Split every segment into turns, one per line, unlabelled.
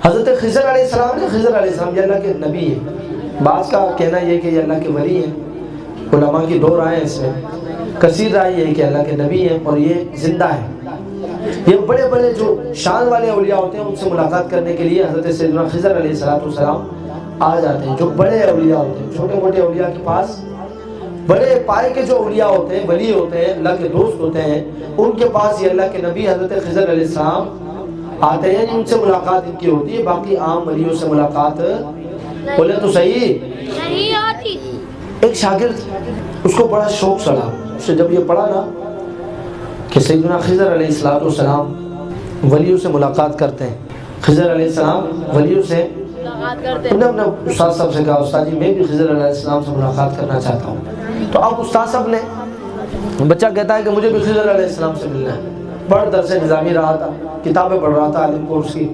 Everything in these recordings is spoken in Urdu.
حضرت خضر علیہ السلام نے، خضر علیہ السلام یہ اللہ کے نبی ہیں، بعض کا کہنا یہ کہ یہ اللہ کے ولی ہیں، علماء کی دو رائے ہیں اس میں، کثیر رائے یہ ہے کہ اللہ کے نبی ہیں اور یہ زندہ ہیں۔ یہ بڑے بڑے جو شان والے اولیاء ہوتے ہیں ان سے ملاقات کرنے کے لیے حضرت سیدنا خضر علیہ السلام آ جاتے ہیں۔ جو بڑے اولیاء ہوتے ہیں، چھوٹے موٹے اولیاء کے پاس، بڑے پائے کے جو اولیاء ہوتے ہیں، ولی ہوتے ہیں، اللہ کے دوست ہوتے ہیں، ان کے پاس یہ اللہ کے نبی حضرت خضر علیہ السلام آتے ہیں، ان سے ملاقات ان کی ہوتی ہے، باقی عام ولیوں سے ملاقات بولے تو صحیح
نہیں آتی۔
ایک شاگرد، اس کو بڑا شوق چڑھا، اسے جب یہ پڑھا نا کہ سیدنا خضر علیہ السلام ولیوں سے ملاقات کرتے ہیں، خضر علیہ السلام ولیوں سے انہوں نے اپنے استاد صاحب سے کہا استاد جی میں بھی خضر علیہ السلام سے ملاقات کرنا چاہتا ہوں۔ تو اب استاد صاحب نے، بچہ کہتا ہے کہ مجھے بھی خضر علیہ السلام سے ملنا ہے، بڑھ درس نظامی رہا تھا، کتابیں پڑھ رہا تھا عالم کورس کی،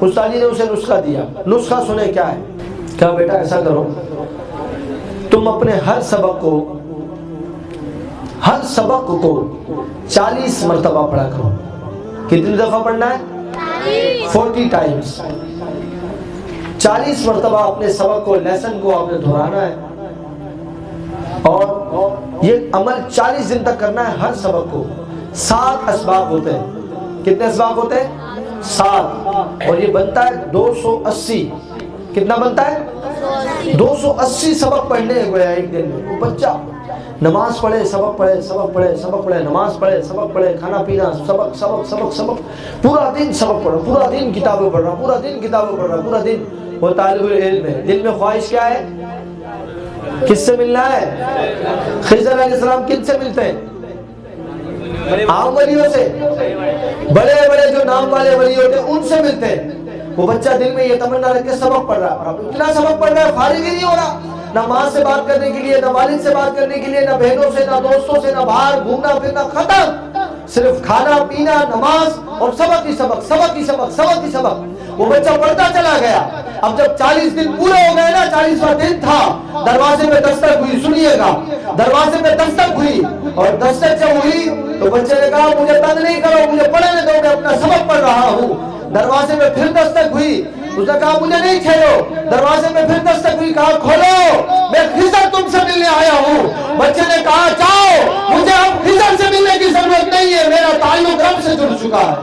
استاد جی نے اسے نسخہ دیا، نسخہ سنے کیا ہے، کہا بیٹا ایسا کرو تم اپنے ہر سبق کو 40 مرتبہ پڑھا کرو۔ کتنی دفعہ پڑھنا ہے؟ 40 ٹائمز، 40 مرتبہ اپنے سبق کو، لیسن کو آپ نے دہرانا ہے، اور یہ عمل 40 دن تک کرنا ہے ہر سبق کو۔ 7 اسباق ہوتے ہیں، کتنے اسباق ہوتے ہیں؟ 7، اور یہ بنتا ہے 280۔ کتنا بنتا ہے؟ 280 سبق پڑھنے ہوئے ایک دن میں۔ وہ بچہ نماز پڑھے، سبق پڑھے، سبق پڑھے، سبق پڑھے، نماز پڑھے، سبق پڑھے، کھانا پینا، سبق، پورا دن سبق پڑھا، پورا دن کتابیں پڑھ رہا، پورا دن کتابیں پڑھ رہا، پورا دن وہ طالب علم ہے۔ دل میں خواہش کیا ہے؟ کس سے ملنا ہے؟ خضر علیہ السلام کن سے ملتے ہیں؟ عام ولیوں سے، بڑے بڑے جو نام والے ولی ہوتے ہیں ان سے ملتے ہیں۔ وہ بچہ دل میں یہ تمنا رکھ کے سبق پڑھ رہا ہے، اتنا سبق پڑھ رہا ہے فارغ ہی نہیں ہو رہا، نہ ماں سے بات کرنے کے لیے، نہ والد سے بات کرنے کے لیے، نہ بہنوں سے، نہ دوستوں سے، نہ باہر گھومنا پھرنا، ختم، صرف کھانا پینا، نماز اور سبق ہی سبق، سبق ہی سبق، سبق ہی سبق۔ وہ بچہ پڑھتا چلا گیا۔ اب جب 40 دن پورے ہو گئے نا، 40واں دن تھا، دروازے میں دستک ہوئی، سنیے گا، دروازے میں دستک ہوئی، اور دستک جب ہوئی تو بچے نے کہا مجھے تنگ نہیں کرو، مجھے پڑھنے دو، میں اپنا سبق پڑھ رہا ہوں۔ دروازے میں پھر دستک ہوئی، اس نے کہا مجھے نہیں چھیڑو، دروازے میں پھر دستک ہوئی، کہا کھولو، میں خضر تم سے ملنے آیا ہوں۔ بچے نے کہا جاؤ، مجھے اب خضر سے ملنے کی ضرورت نہیں ہے، میرا تعلق رب سے جڑ چکا ہے۔